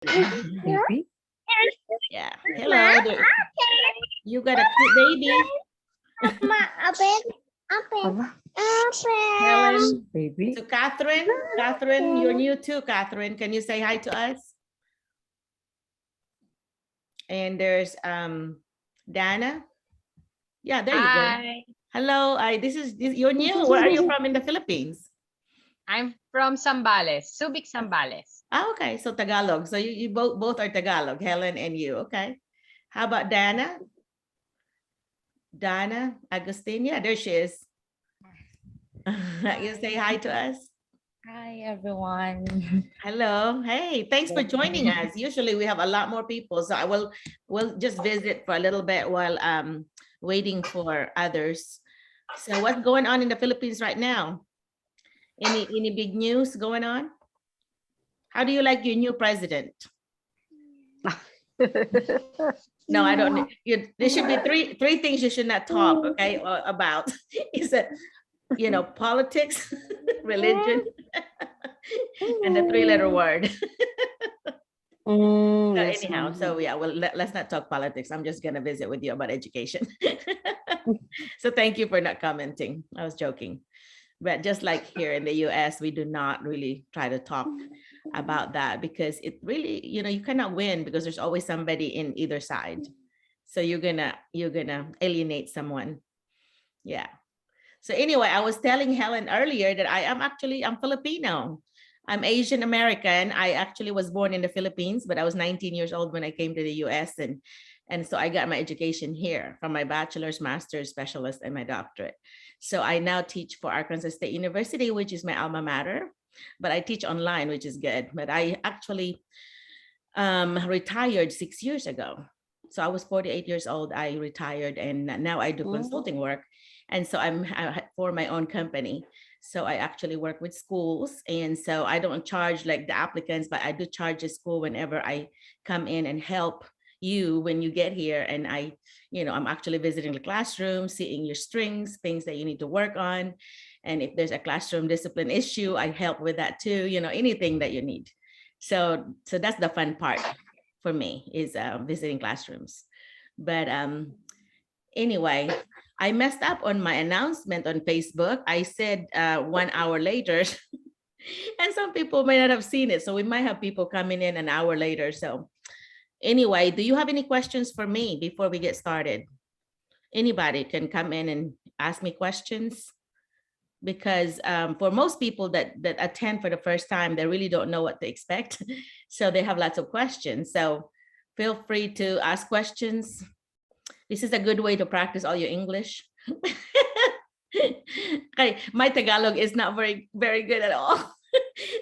Baby. Yeah. Hello. You got a cute baby. Helen. Baby. To Catherine. Catherine, you're new too, Catherine. Can you say hi to us? And there's Dana. Yeah, there you go. Hello. You're new. Where are you from in the Philippines? I'm from Zambales, Subic, Zambales. Oh, okay. So Tagalog. So you both are Tagalog, Helen and you. Okay. How about Dana? Dana Agustin. Yeah, there she is. You say hi to us. Hi, everyone. Hello. Hey, thanks for joining us. Usually we have a lot more people, so we'll just visit for a little bit while waiting for others. So what's going on in the Philippines right now? Any big news going on? How do you like your new president? No, I don't. There should be three things you should not talk, okay, about. Is that, politics, religion, and the three-letter word. Anyhow, so yeah, well, let's not talk politics. I'm just gonna visit with you about education. So thank you for not commenting. I was joking. But just like here in the US, we do not really try to talk about that because it really, you cannot win because there's always somebody in either side. So you're gonna alienate someone. Yeah. So anyway, I was telling Helen earlier that I'm Filipino. I'm Asian American. I actually was born in the Philippines, but I was 19 years old when I came to the US. And so I got my education here from my bachelor's, master's, specialist, and my doctorate. So I now teach for Arkansas State University, which is my alma mater, but I teach online, which is good. But I actually retired 6 years ago. So I was 48 years old. I retired and now I do consulting work. And so I'm for my own company. So I actually work with schools. And so I don't charge like the applicants, but I do charge a school whenever I come in and help you when you get here. And I'm actually visiting the classroom, seeing your strengths, things that you need to work on. And if there's a classroom discipline issue, I help with that too, anything that you need. So that's the fun part for me is visiting classrooms. But anyway, I messed up on my announcement on Facebook. I said 1 hour later, and some people may not have seen it. So we might have people coming in an hour later. So anyway, do you have any questions for me before we get started? Anybody can come in and ask me questions because for most people that attend for the first time, they really don't know what to expect. So they have lots of questions. So feel free to ask questions. This is a good way to practice all your English. Okay, my Tagalog is not very, very good at all.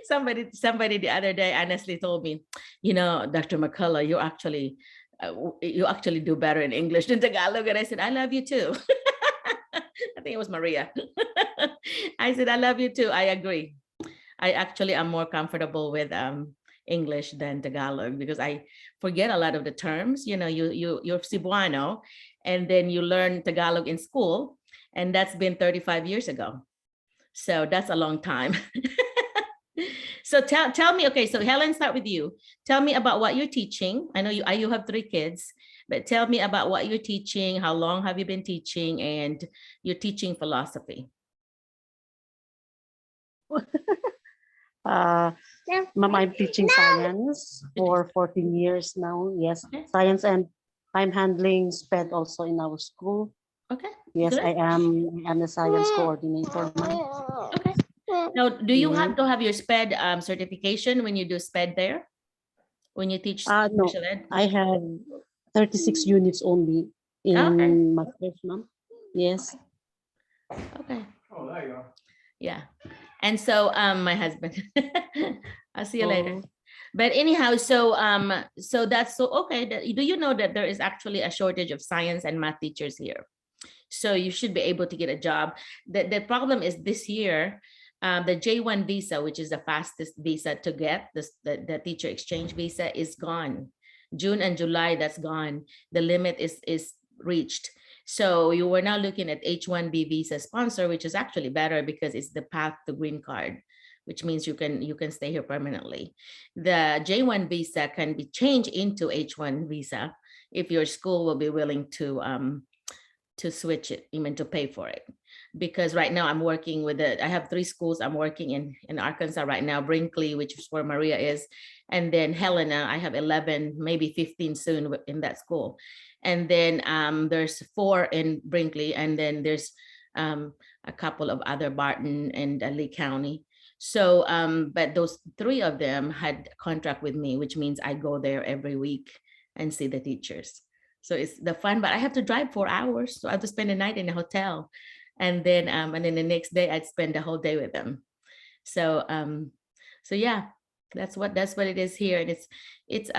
Somebody the other day honestly told me, Dr. McCullough, you actually do better in English than Tagalog. And I said, I love you too. I think it was Maria. I said, I love you too. I agree. I actually am more comfortable with English than Tagalog because I forget a lot of the terms. You're Cebuano and then you learn Tagalog in school, and that's been 35 years ago. So that's a long time. So tell me, okay, so Helen, start with you. Tell me about what you're teaching. I know you have 3 kids, but tell me about what you're teaching, how long have you been teaching, and your teaching philosophy. Ma'am, I'm teaching science for 14 years now. Yes, Okay. science, and I'm handling SPED also in our school. Okay. Yes, good. I'm the science coordinator now. Okay. Now, do you have to have your SPED certification when you do SPED there? When you teach No, special ed? I have 36 units only in Okay. master's, ma'am. Yes. Okay. Oh, there you go. Yeah. And so my husband, I'll see you later. But anyhow, so that's so okay. Do you know that there is actually a shortage of science and math teachers here? So you should be able to get a job. The problem is this year, the J1 visa, which is the fastest visa to get, the teacher exchange visa is gone. June and July, that's gone. The limit is reached. So you were now looking at H1B visa sponsor, which is actually better because it's the path to green card. which means you can stay here permanently. The J1 visa can be changed into H1 visa if your school will be willing to switch it, even to pay for it. Because right now I'm working with I have 3 schools I'm working in Arkansas right now, Brinkley, which is where Maria is, and then Helena. I have 11, maybe 15 soon in that school. And then there's 4 in Brinkley, and then there's a couple of other, Barton and Lee County. So, but those 3 of them had a contract with me, which means I go there every week and see the teachers. So it's the fun, but I have to drive 4 hours. So I have to spend the night in a hotel. And then the next day I'd spend the whole day with them. So, so yeah, that's what it is here. And it's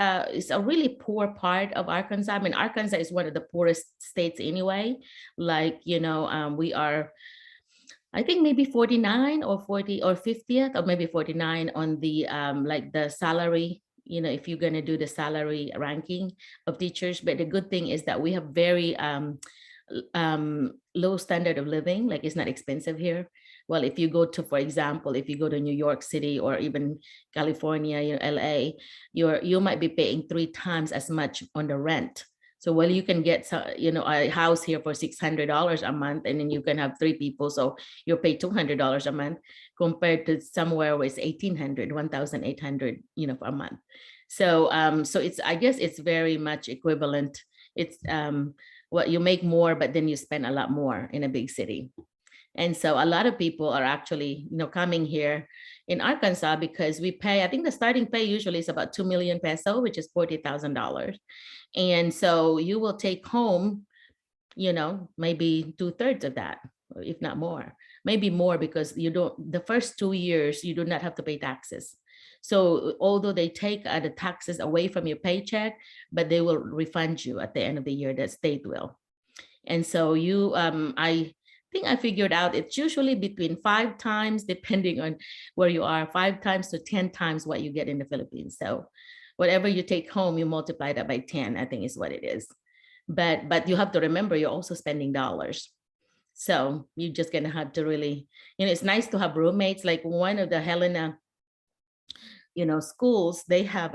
a really poor part of Arkansas. I mean, Arkansas is one of the poorest states anyway. Like, you know, we are, I think maybe 49 or 40 or 50th, or maybe 49 on the like the salary, you know, if you're going to do the salary ranking of teachers. But the good thing is that we have very low standard of living. Like, it's not expensive here. Well, if you go to, for example, if you go to New York City or even California, you know, LA, you might be paying 3 times as much on the rent. So, well, you can get, you know, a house here for $600 a month, and then you can have 3 people. So you pay $200 a month compared to somewhere where it's $1,800, $1,800, you know, a month. So, so it's, I guess it's very much equivalent. It's what you make more, but then you spend a lot more in a big city. And so a lot of people are actually, you know, coming here in Arkansas because we pay, I think the starting pay usually is about 2 million peso, which is $40,000. And so you will take home, you know, maybe 2/3 of that, if not more, maybe more, because you don't, the first 2 years, you do not have to pay taxes. So although they take the taxes away from your paycheck, but they will refund you at the end of the year, the state will. And so you, I think I figured out it's usually between 5 times, depending on where you are, 5 times to 10 times what you get in the Philippines. So whatever you take home, you multiply that by 10, I think is what it is. But you have to remember, you're also spending dollars. So you're just gonna have to really, you know, it's nice to have roommates. Like one of the Helena, you know, schools, they have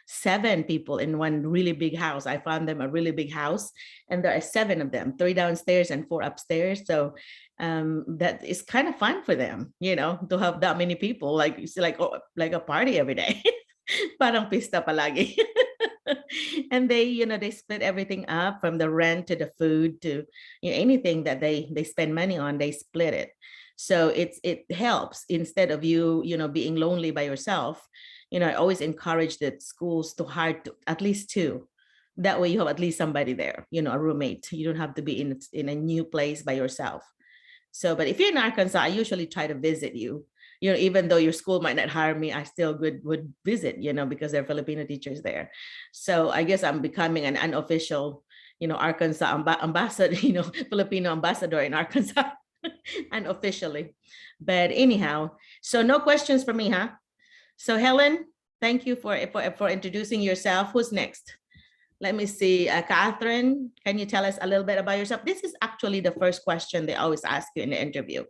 7 people in one really big house. I found them a really big house, and there are 7 of them, 3 downstairs and 4 upstairs. So that is kind of fun for them, you know, to have that many people. Like, it's like a party every day. Parang pista palagi. And they, you know, they split everything up, from the rent to the food to, you know, anything that they spend money on, they split it. So it helps, instead of you know, being lonely by yourself. You know, I always encourage that schools to hire at least 2. That way you have at least somebody there, you know, a roommate. You don't have to be in a new place by yourself. So, but if you're in Arkansas, I usually try to visit you. You know, even though your school might not hire me, I still would visit, you know, because there are Filipino teachers there. So I guess I'm becoming an unofficial, you know, Arkansas ambassador, you know, Filipino ambassador in Arkansas. Unofficially. But anyhow, so no questions for me, huh? So Helen, thank you for introducing yourself. Who's next? Let me see. Catherine, can you tell us a little bit about yourself? This is actually the first question they always ask you in the interview.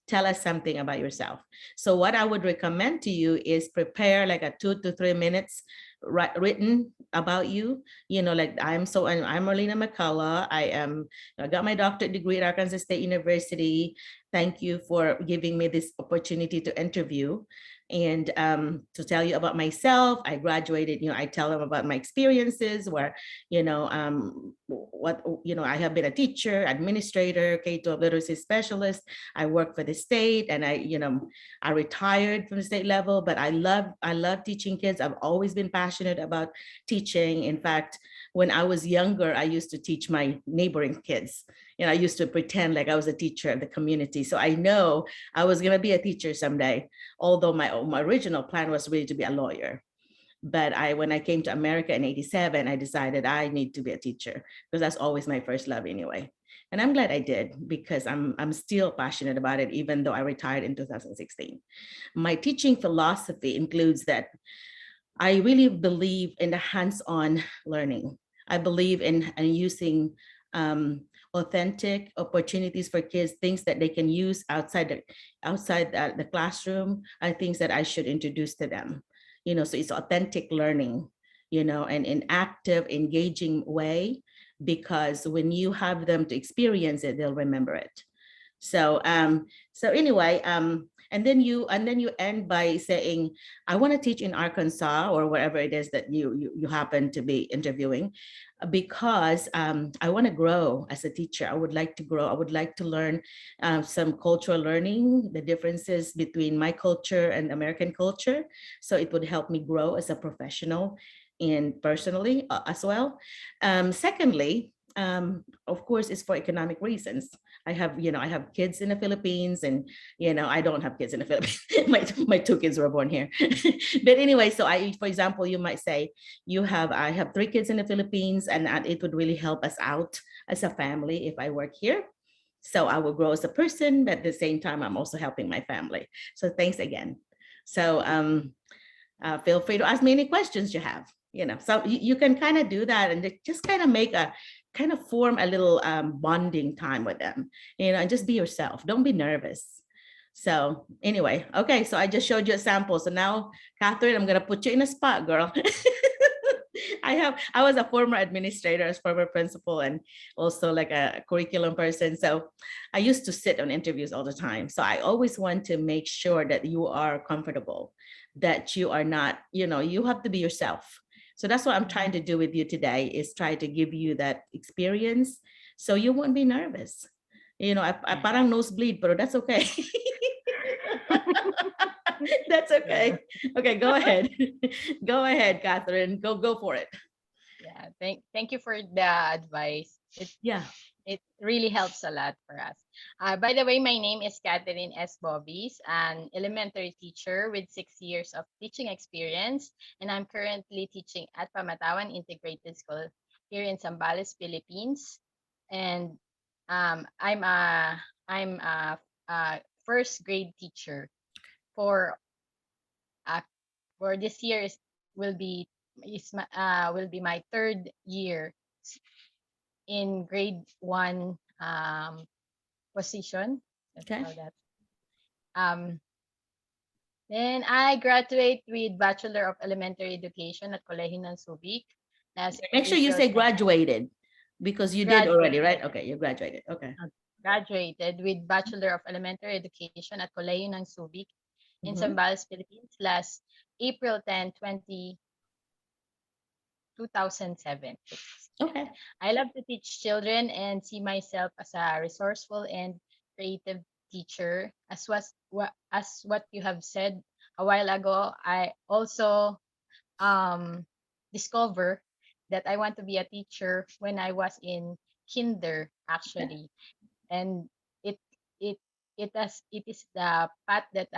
Tell us something about yourself. So what I would recommend to you is prepare like a 2 to 3 minutes written about you. You know, like I'm Merlina McCullough. I got my doctorate degree at Arkansas State University. Thank you for giving me this opportunity to interview. And to tell you about myself, I graduated, you know, I tell them about my experiences where, you know, I have been a teacher, administrator, K-12 literacy specialist. I work for the state, and I retired from the state level, but I love teaching kids. I've always been passionate about teaching. In fact, when I was younger, I used to teach my neighboring kids. You know, I used to pretend like I was a teacher of the community. So I know I was going to be a teacher someday, although my original plan was really to be a lawyer. But when I came to America in '87, I decided I need to be a teacher, because that's always my first love anyway. And I'm glad I did, because I'm still passionate about it, even though I retired in 2016. My teaching philosophy includes that I really believe in the hands-on learning. I believe in using authentic opportunities for kids, things that they can use outside the classroom, are things that I should introduce to them. So it's authentic learning, and in active, engaging way, because when you have them to experience it, they'll remember it. So anyway, and then you end by saying, I want to teach in Arkansas, or wherever it is that you happen to be interviewing, because I want to grow as a teacher. I would like to grow. I would like to learn some cultural learning, the differences between my culture and American culture. So it would help me grow as a professional and personally as well. Secondly, of course, it's for economic reasons. I have kids in the Philippines, and I don't have kids in the Philippines. my two kids were born here. But anyway, so for example, you might say I have 3 kids in the Philippines, and it would really help us out as a family if I work here. So I will grow as a person, but at the same time, I'm also helping my family. So thanks again. So feel free to ask me any questions you have. So you can kind of do that and just kind of form a little bonding time with them, and just be yourself. Don't be nervous. So anyway, okay, so I just showed you a sample. So now, Catherine, I'm gonna put you in a spot, girl. I was a former administrator, as former principal, and also like a curriculum person. So I used to sit on interviews all the time. So I always want to make sure that you are comfortable, that you are not, you have to be yourself. So that's what I'm trying to do with you today, is try to give you that experience so you won't be nervous. I parang nosebleed, but that's okay. That's okay. Okay, go ahead. Go ahead, Catherine. Go for it. Yeah, thank you for the advice. It really helps a lot for us. By the way, my name is Catherine S. Bobbies, an elementary teacher with 6 years of teaching experience, and I'm currently teaching at Pamatawan Integrated School here in Zambales, Philippines. And I'm a first grade teacher for this year will be my 3rd year in grade 1 position. Okay. Then I graduate with Bachelor of Elementary Education at Colegio ng Subic. Make sure you say graduated, because you did already, right? Okay, you graduated. Okay. Graduated with Bachelor of Elementary Education at Colegio ng Subic in Zambales, Philippines last April 10, 2007. Okay. I love to teach children and see myself as a resourceful and creative teacher. As what you have said a while ago, I also discover that I want to be a teacher when I was in kinder, actually. And it is the path that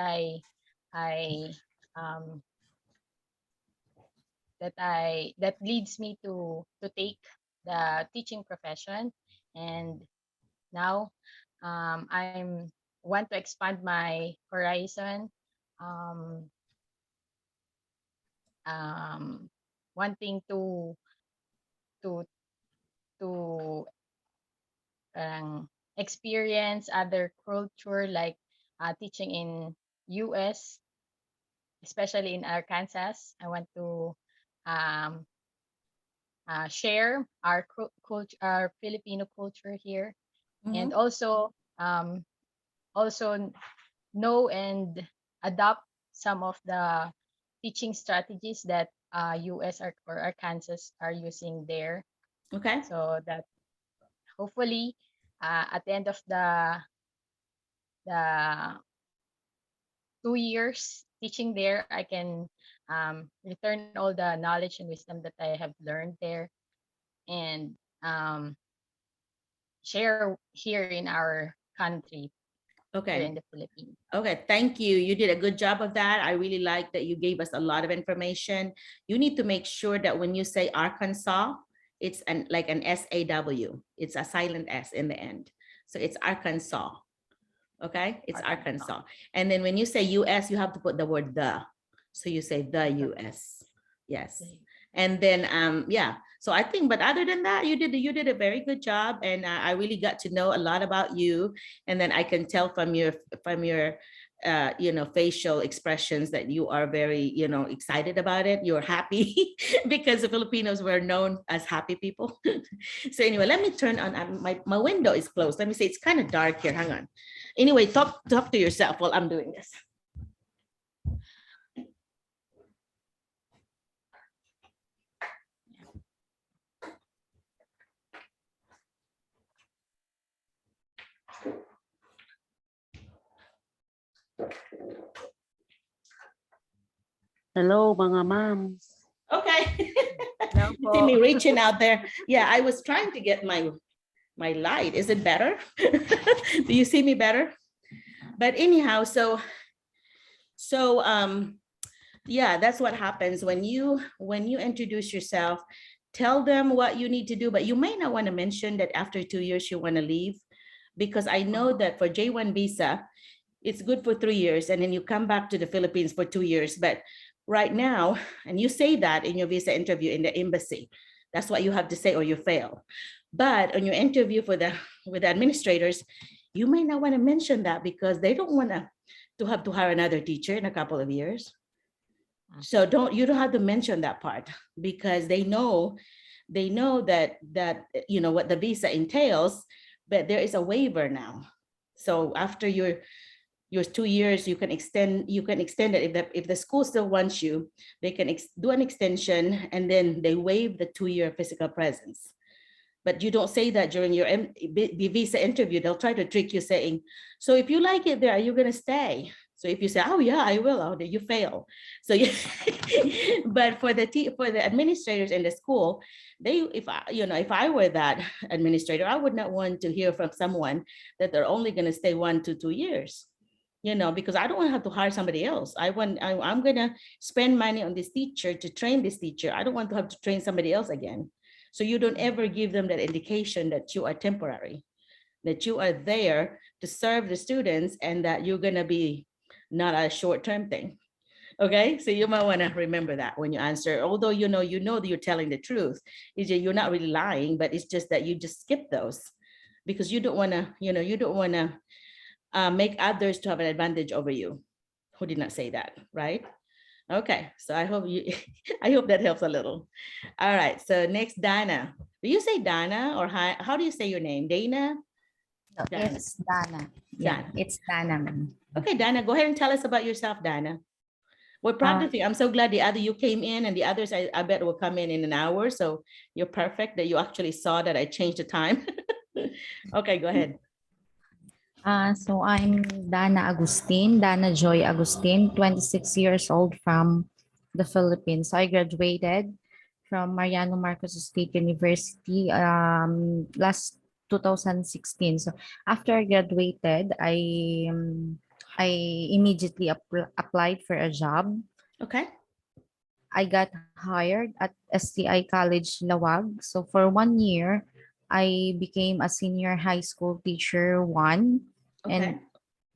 that leads me to take the teaching profession. And now I'm want to expand my horizon, wanting to experience other culture, like teaching in US, especially in Arkansas. I want to share our culture, our Filipino culture here, and also know and adopt some of the teaching strategies that US or Arkansas are using there. Okay. So that hopefully at the end of the 2 years teaching there, I can return all the knowledge and wisdom that I have learned there, and share here in our country, Okay. here in the Philippines. Okay, thank you. You did a good job of that. I really like that you gave us a lot of information. You need to make sure that when you say Arkansas, it's like an SAW. It's a silent S in the end. So it's Arkansas. Okay, it's Arkansas. And then when you say US, you have to put the word the. So you say the US. Yes. And then, yeah. So I think, but other than that, you did a very good job, and I really got to know a lot about you. And then I can tell from your facial expressions that you are very, excited about it. You're happy because the Filipinos were known as happy people. So anyway, let me turn on my window is closed. Let me see, it's kind of dark here. Hang on. Anyway, talk to yourself while I'm doing this. Hello, mga moms. Okay. No You see me po. reaching out there. Yeah, I was trying to get my light. Is it better? Do you see me better? But anyhow, so yeah, that's what happens when you introduce yourself. Tell them what you need to do, but you may not want to mention that after 2 years you want to leave, because I know that for J1 visa, it's good for 3 years, and then you come back to the Philippines for 2 years. But right now, and you say that in your visa interview in the embassy, that's what you have to say or you fail. But on your interview with the administrators, you may not want to mention that because they don't want to have to hire another teacher in a couple of years. So you don't have to mention that part, because they know that what the visa entails, but there is a waiver now. So after your 2 years, you can extend it. If the school still wants you, they can do an extension, and then they waive the 2-year physical presence. But you don't say that during your visa interview. They'll try to trick you saying, so if you like it there, are you going to stay? So if you say, oh yeah, I will, oh, you fail. So but for the administrators in the school, if I were that administrator, I would not want to hear from someone that they're only going to stay 1 to 2 years. Because I don't want to have to hire somebody else. I'm going to spend money on this teacher to train this teacher. I don't want to have to train somebody else again. So you don't ever give them that indication that you are temporary, that you are there to serve the students, and that you're going to be not a short-term thing. Okay, so you might want to remember that when you answer, although you know that you're telling the truth. You're not really lying, but it's just that you just skip those because you don't want to make others to have an advantage over you. Who did not say that, right? Okay, so I hope I hope that helps a little. All right, so next, Dana. Do you say Dana, or how do you say your name? Dana? No, Dana. it's Dana. Yeah, Dana. it's Dana, ma'am. Okay, Dana, go ahead and tell us about yourself, Dana. We're proud of you. I'm so glad the other you came in, and the others I bet will come in an hour. So you're perfect that you actually saw that I changed the time. Okay, go ahead. So I'm Dana Joy Agustin, 26 years old from the Philippines. I graduated from Mariano Marcos State University last 2016. So after I graduated, I immediately applied for a job. Okay. I got hired at STI College Lawag. So for 1 year, I became a senior high school teacher 1. Okay. And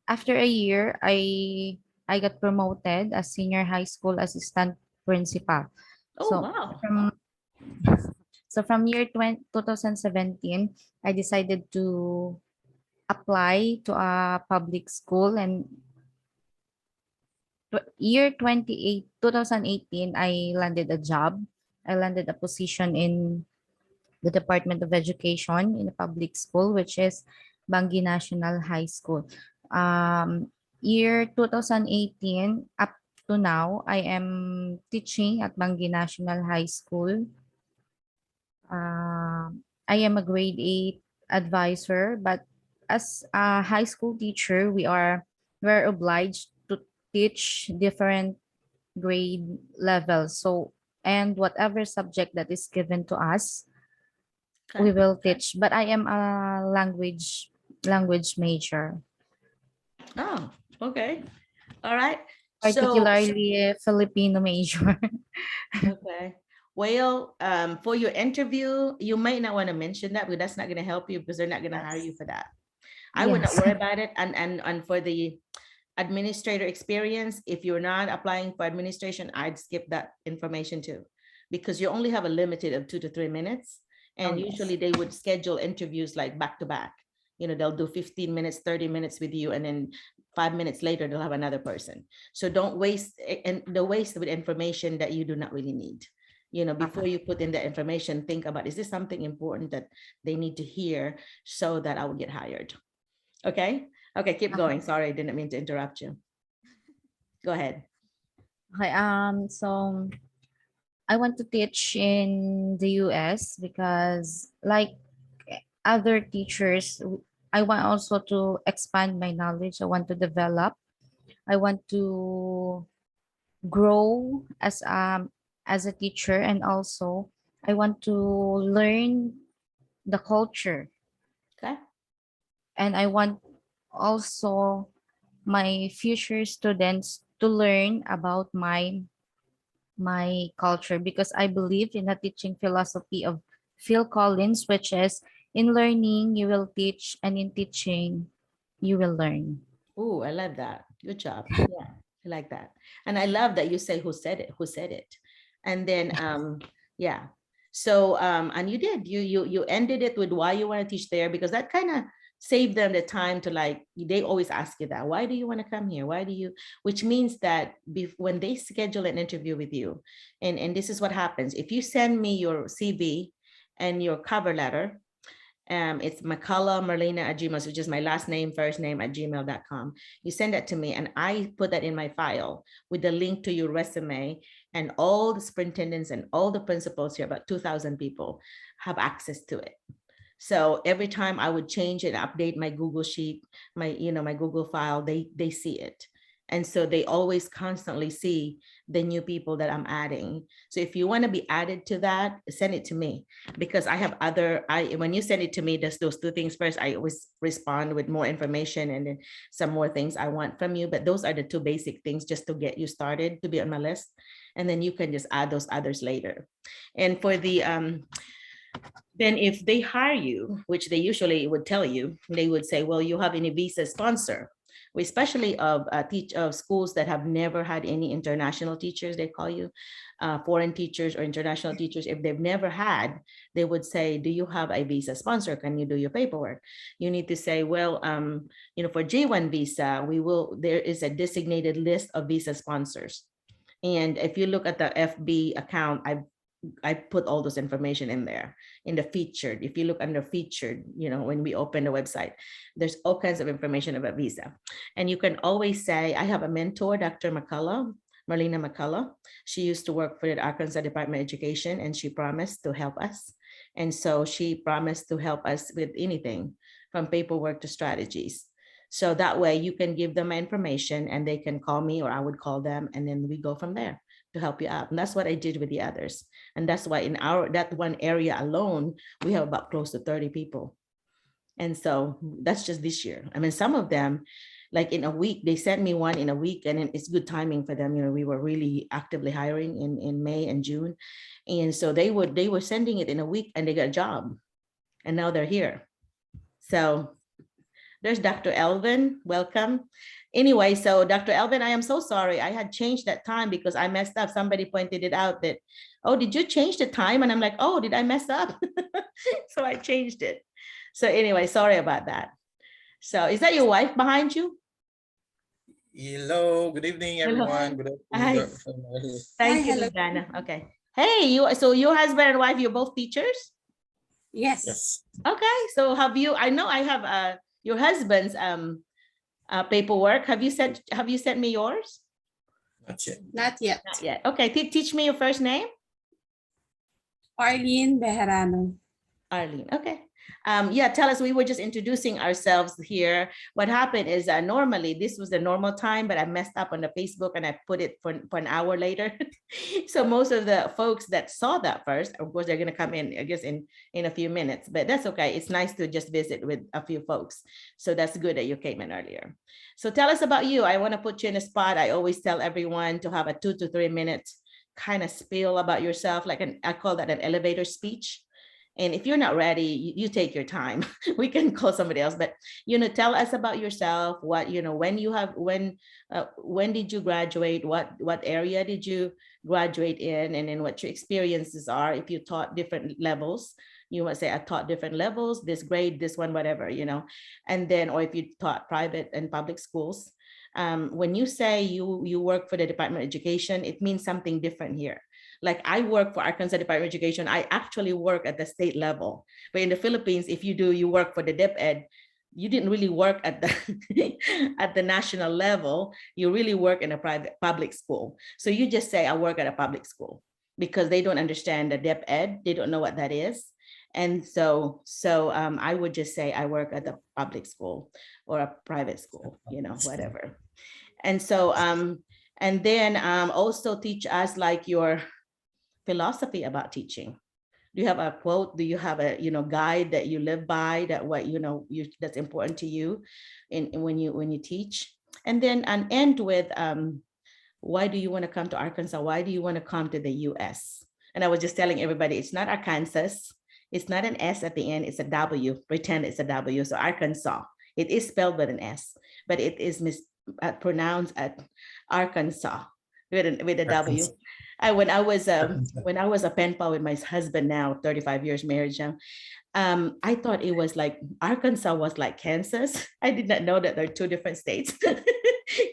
after a year, I got promoted as senior high school assistant principal. Oh, wow. From year 2017, I decided to apply to a public school, and year 2018, I landed a job. I landed a position in the Department of Education in a public school, which is Bangi National High School. Year 2018 up to now, I am teaching at Bangi National High School. I am a grade 8 advisor, but as a high school teacher, we're obliged to teach different grade levels. So, and whatever subject that is given to us, we will teach. But I am a language major. Oh, okay. All right. Particularly Filipino major. Okay. Well, for your interview, you might not want to mention that, because that's not going to help you, because they're not going to hire you for that. I would not worry about it. And for the administrator experience, if you're not applying for administration, I'd skip that information too. because you only have a limited of 2 to 3 minutes. And yes. usually they would schedule interviews like back to back. You know, they'll do 15 minutes, 30 minutes with you, and then 5 minutes later, they'll have another person. So don't waste, and the waste with information that you do not really need. You know, before you put in the information, think about, is this something important that they need to hear so that I will get hired? Okay. Okay, keep going. Sorry, I didn't mean to interrupt you. Go ahead. Okay, so I want to teach in the US because like other teachers, I want also to expand my knowledge. I want to develop. I want to grow as a teacher, and also I want to learn the culture, Okay. and I want also my future students to learn about my culture, because I believe in the teaching philosophy of Phil Collins, which is in learning you will teach, and in teaching you will learn. Oh, I love that. Good job. Yeah, I like that. And I love that you say who said it. And then yeah. So and you did, you ended it with why you want to teach there, because that kind of saved them the time to, like, they always ask you that, why do you want to come here? Why do you, which means that when they schedule an interview with you, and this is what happens, if you send me your CV and your cover letter, it's McCullough Merlina at gmail, which is my last name, first name at gmail.com. You send that to me and I put that in my file with the link to your resume, and all the superintendents and all the principals here, about 2,000 people, have access to it. So every time I would change it, update my Google sheet, my Google file, they see it. And so they always constantly see the new people that I'm adding. So if you want to be added to that, send it to me, because I have when you send it to me, there's those two things. First, I always respond with more information, and then some more things I want from you. But those are the two basic things just to get you started, to be on my list. And then you can just add those others later. And for the, then if they hire you, which they usually would tell you, they would say, well, you have any visa sponsor, especially of schools that have never had any international teachers, they call you foreign teachers or international teachers. If they've never had, they would say, do you have a visa sponsor? Can you do your paperwork? You need to say, well, for J1 visa, there is a designated list of visa sponsors. And if you look at the FB account, I put all those information in there in the featured. If you look under featured, when we open the website, there's all kinds of information about visa. And you can always say, I have a mentor, Dr. McCullough, Merlina McCullough. She used to work for the Arkansas Department of Education, and she promised to help us. And so she promised to help us with anything from paperwork to strategies. So that way you can give them my information and they can call me, or I would call them, and then we go from there to help you out. And that's what I did with the others. And that's why in that one area alone, we have about close to 30 people. And so that's just this year. I mean, some of them, like in a week, they sent me one in a week, and it's good timing for them. We were really actively hiring in May and June. And so they were sending it in a week, and they got a job, and now they're here. So there's Dr. Elvin, welcome. Anyway, so Dr. Elvin, I am so sorry. I had changed that time because I messed up. Somebody pointed it out that, oh, did you change the time? And I'm like, oh, did I mess up? So I changed it. So anyway, sorry about that. So is that your wife behind you? Hello, good evening, everyone. Good Hi. afternoon. Thank you, Dana. Okay. Hey, so your husband and wife, you're both teachers? Yes. Okay. So I know I have your husband's paperwork. Have you sent me yours? Not yet. Not yet. Not yet. Okay. Teach me your first name. Arlene Bejarano. Arlene. Okay. Yeah, tell us, we were just introducing ourselves here. What happened is normally this was the normal time, but I messed up on the Facebook and I put it for an hour later. So most of the folks that saw that first, of course, they're going to come in, I guess, in a few minutes, but that's okay. It's nice to just visit with a few folks. So that's good that you came in earlier. So tell us about you. I want to put you in a spot. I always tell everyone to have a 2 to 3 minutes kind of spiel about yourself, like I call that an elevator speech. And if you're not ready, you take your time. We can call somebody else, but, tell us about yourself, what, when did you graduate? What area did you graduate in? And then what your experiences are. If you taught different levels, you might say, I taught different levels, this grade, this one, whatever, and then, or if you taught private and public schools. When you say you work for the Department of Education, it means something different here. Like I work for Arkansas Department of Education, I actually work at the state level. But in the Philippines, if you work for the DepEd, you didn't really work at the at the national level. You really work in a public school. So you just say, I work at a public school, because they don't understand the DepEd. They don't know what that is. And so I would just say I work at the public school or a private school, whatever. And so, and then also teach us like your philosophy about teaching. Do you have a quote? Do you have a guide that you live by, that what that's important to you in when you teach? And then end with why do you want to come to Arkansas? Why do you want to come to the US? And I was just telling everybody, it's not Arkansas. It's not an S at the end, it's a W. Pretend it's a W. So Arkansas. It is spelled with an S, but it is pronounced at Arkansas with a W. When I was a pen pal with my husband, now 35 years marriage, I thought it was like Arkansas was like Kansas. I did not know that there are two different states.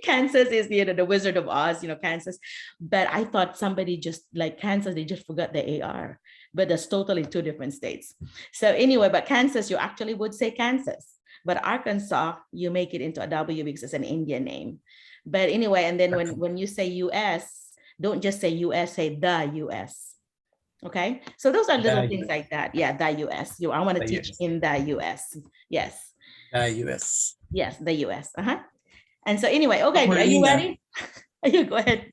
Kansas is the Wizard of Oz, Kansas. But I thought somebody just like Kansas, they just forgot the AR. But that's totally two different states. So anyway, but Kansas, you actually would say Kansas. But Arkansas, you make it into a W because it's an Indian name. But anyway, and then when you say US, don't just say US, say the US. Okay, so those are little things like that. Yeah, the US. I want to teach in the US. Yes. The US. Yes, the US. And so anyway, okay, are you ready? You go ahead.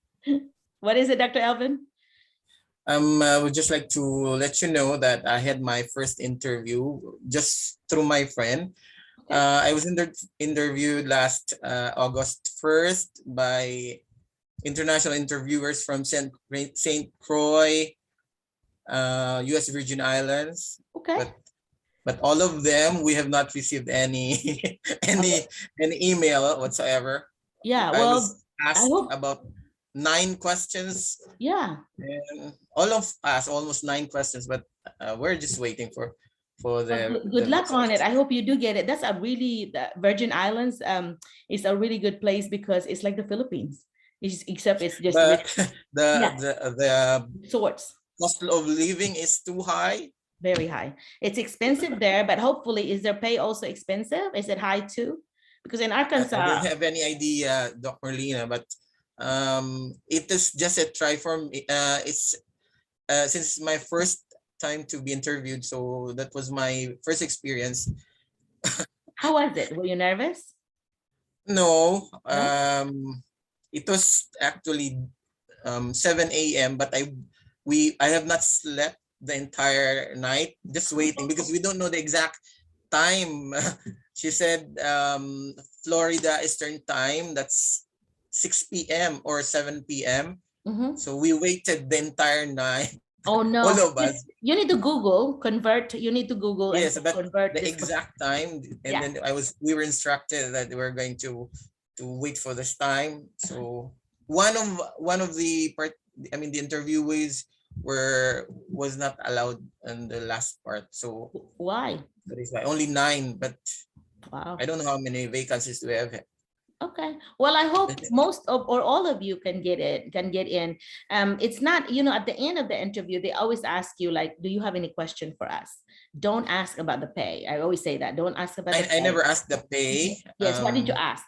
What is it, Dr. Elvin? I would just like to let you know that I had my first interview just through my friend. Okay. I was interviewed last August 1st by international interviewers from St. Croix, U.S. Virgin Islands. Okay. But all of them, we have not received any any email whatsoever. Yeah, I was asked about 9 questions. Yeah. And all of us, almost 9 questions, but we're just waiting for the good luck results. on it. I hope you do get it. That's the Virgin Islands is a really good place because it's like the Philippines. Except it's just the sorts. Cost of living is too high. Very high. It's expensive there, but hopefully, is their pay also expensive? Is it high too? Because in Arkansas, I don't have any idea, Dr. Merlina, but it is just a try for me. It's since my first time to be interviewed, so that was my first experience. How was it? Were you nervous? No. It was actually 7 a.m. but I have not slept the entire night, just waiting because we don't know the exact time. She said Florida Eastern time, that's 6 p.m. or 7 p.m. Mm-hmm. So we waited the entire night. Oh no! All of us. You need to Google convert. You need to Google yes, and but convert the exact time, and then we were instructed that we were going to wait for this time. So one of the the interviewees was not allowed in the last part. So why? That is why only 9, but wow. I don't know how many vacancies do we have. Okay. Well, I hope most of or all of you can get in. It's not, at the end of the interview, they always ask you like, do you have any question for us? Don't ask about the pay. I always say that. Don't ask about the pay. I never asked the pay. Yes. What did you ask?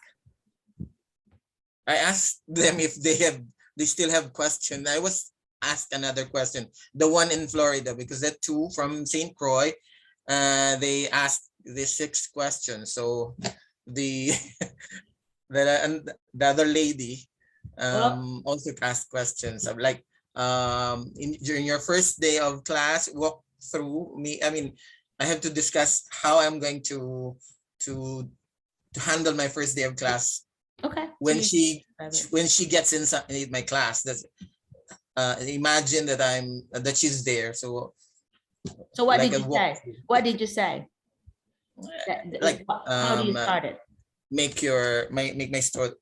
I asked them if they still have questions. I was asked another question, the one in Florida, because the 2 from St. Croix, they asked the 6 questions. So the other lady also asked questions of like during your first day of class, walk through me. I have to discuss how I'm going to handle my first day of class. Okay. When she gets inside my class, that's imagine that she's there. So So what like did a you say? walkthrough. What did you say? Like How do you start it? make my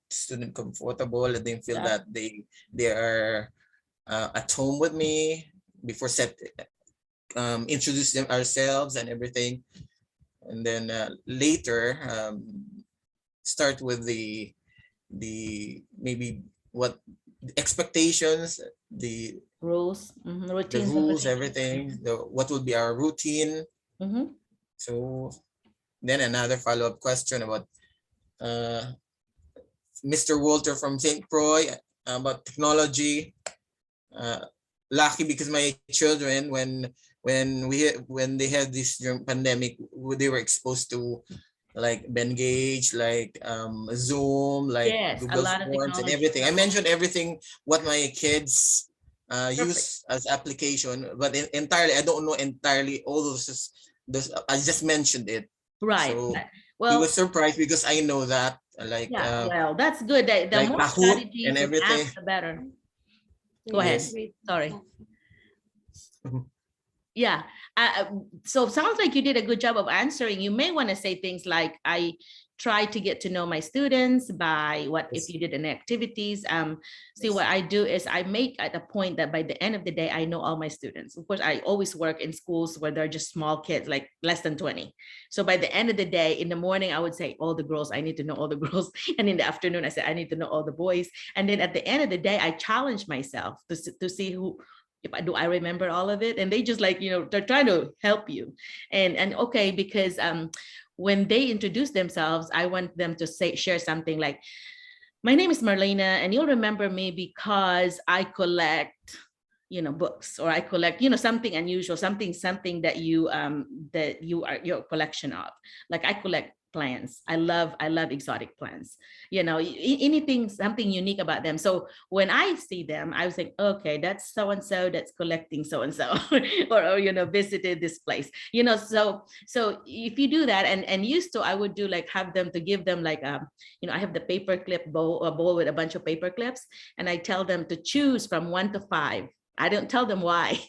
student comfortable, let them feel Yeah. that they are at home with me before introduce them ourselves and everything, and then later start with the maybe what expectations, the Rules, the routines, and rules, procedures. everything, what would be our routine. Mhm. So then another follow-up question about Mr. Walter from St. Croix about technology. Lucky because my children, when they had this during pandemic, they were exposed to like Bengage, like Zoom, like Yes, a Google lot of Forms and technology. everything. I mentioned everything what my kids Perfect. use as application, but entirely I don't know entirely all those. I just mentioned it. Right. So he Well, was surprised because I know that like yeah, well, that's good. The like more Kahoot strategies and and everything. apps, the better. Go ahead. Yes. Sorry. Yeah. So sounds like you did a good job of answering. You may want to say things like, I try to get to know my students by what if you did an activities. See, what I do is I make at a point that by the end of the day, I know all my students. Of course, I always work in schools where they're just small kids, like less than 20. So by the end of the day, in the morning, I would say all the girls, I need to know all the girls. And in the afternoon, I said, I need to know all the boys. And then at the end of the day, I challenge myself to see who, I remember all of it, and they just like, they're trying to help you, and okay, because when they introduce themselves, I want them to share something like, my name is Merlina, and you'll remember me because I collect, books, or I collect, something unusual, something that you are your collection of. Like I collect plants. I love exotic plants. Anything, something unique about them. So when I see them, I was like, okay, that's so and so that's collecting so and so, or visited this place. So if you do that, and used to, I would do like have them to give them like I have the paper clip bowl, a bowl with a bunch of paper clips, and I tell them to choose from 1 to 5. I don't tell them why.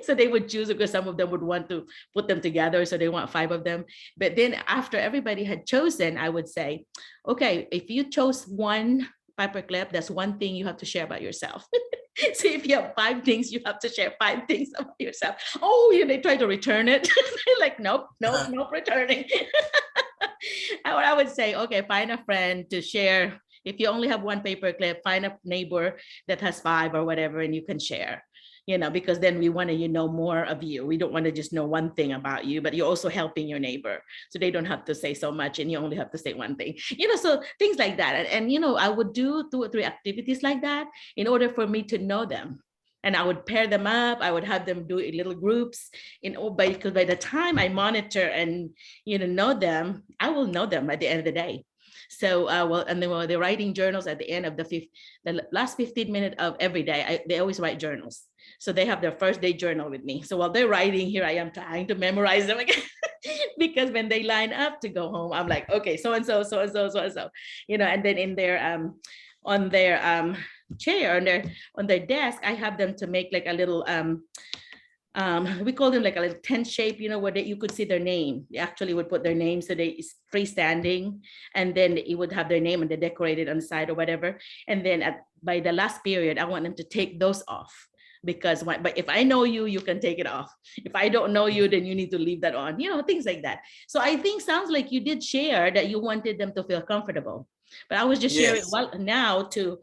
So they would choose because some of them would want to put them together. So they want 5 of them. But then after everybody had chosen, I would say, okay, if you chose 1 paperclip, that's 1 thing you have to share about yourself. So if you have 5 things, you have to share 5 things about yourself. Oh, they try to return it. Like, nope, returning. I would say, okay, find a friend to share. If you only have 1 paperclip, find a neighbor that has 5 or whatever, and you can share. Because then we want to know more of you. We don't want to just know 1 thing about you, but you're also helping your neighbor. So they don't have to say so much, and you only have to say 1 thing. So things like that. And I would do 2 or 3 activities like that in order for me to know them. And I would pair them up. I would have them do little groups because by the time I monitor and know them, I will know them at the end of the day. So and then when they're writing journals at the end of the last 15 minutes of every day, they always write journals. So they have their first day journal with me. So while they're writing, here I am trying to memorize them again. Because when they line up to go home, I'm like, okay, so and so, so and so, so and so, and then in their on their chair, on their desk, I have them to make like a little we call them like a little tent shape, where you could see their name. They actually would put their name, so they freestanding, and then it would have their name and they decorated on the side or whatever. And then by the last period, I want them to take those off. Because but if I know you, you can take it off. If I don't know you, then you need to leave that on, things like that. So I think sounds like you did share that you wanted them to feel comfortable. But I was just sharing now to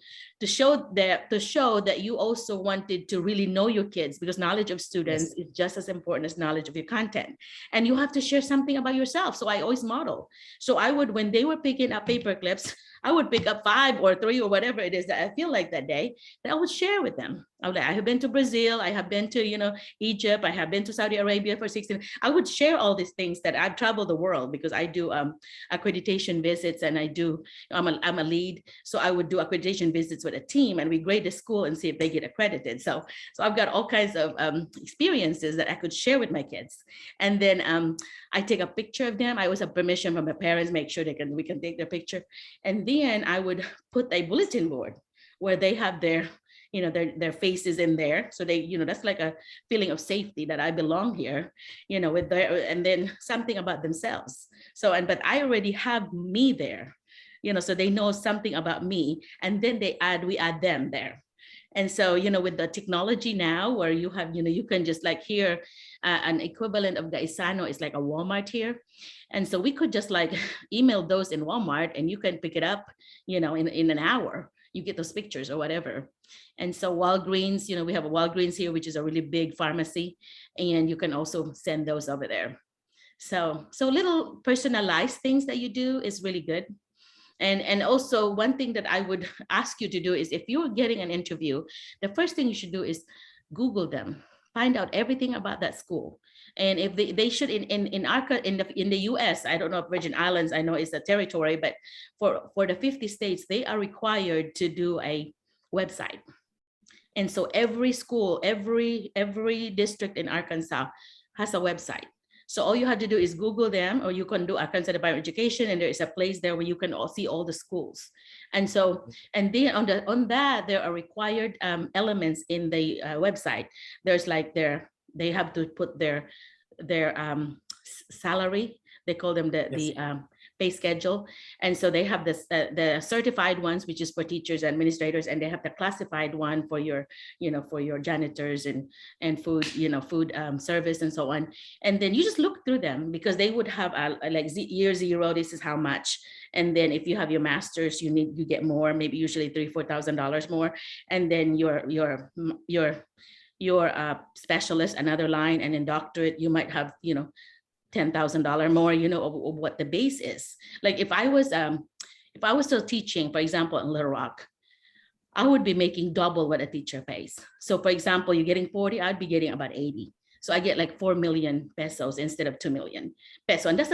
show that you also wanted to really know your kids, because knowledge of students is just as important as knowledge of your content. And you have to share something about yourself. So I always model. So I would, when they were picking up paper clips, I would pick up 5 or 3 or whatever it is that I feel like that day, that I would share with them. I would like, I have been to Brazil, I have been to, Egypt, I have been to Saudi Arabia for 16. I would share all these things that I've traveled the world, because I do accreditation visits, and I'm a lead. So I would do accreditation visits with a team, and we grade the school and see if they get accredited. So I've got all kinds of experiences that I could share with my kids. And then I take a picture of them. I always have permission from the parents, make sure we can take their picture. And then I would put a bulletin board where they have their their face is in there. So they, that's like a feeling of safety that I belong here, with their, and then something about themselves. So, but I already have me there, so they know something about me, and then we add them there. And so, with the technology now where you have, you can just like here, an equivalent of Gaisano is like a Walmart here. And so we could just like email those in Walmart and you can pick it up, in an hour, you get those pictures or whatever. And so Walgreens, we have a Walgreens here, which is a really big pharmacy, and you can also send those over there. So little personalized things that you do is really good. And also one thing that I would ask you to do is if you're getting an interview, the first thing you should do is Google them, find out everything about that school. And if they should in the US, I don't know if Virgin Islands, I know it's a territory, but for the 50 states, they are required to do a website. And so every school, every district in Arkansas has a website. So all you have to do is Google them, or you can do Arkansas Department of Education, and there is a place there where you can all see all the schools. And so, and then on that, there are required elements in the website. There's like they have to put their salary. They call them the pay schedule. And so they have this the certified ones, which is for teachers, administrators, and they have the classified one for your, for your janitors and food, food service and so on. And then you just look through them, because they would have like year zero, this is how much. And then if you have your master's, you get more, maybe usually $3,000-4,000 more. And then your specialist, another line, and in doctorate, you might have, $10,000 more, of what the base is. Like if I was still teaching, for example, in Little Rock, I would be making double what a teacher pays. So for example, you're getting 40, I'd be getting about 80. So I get like 4 million pesos instead of 2 million pesos. And that's the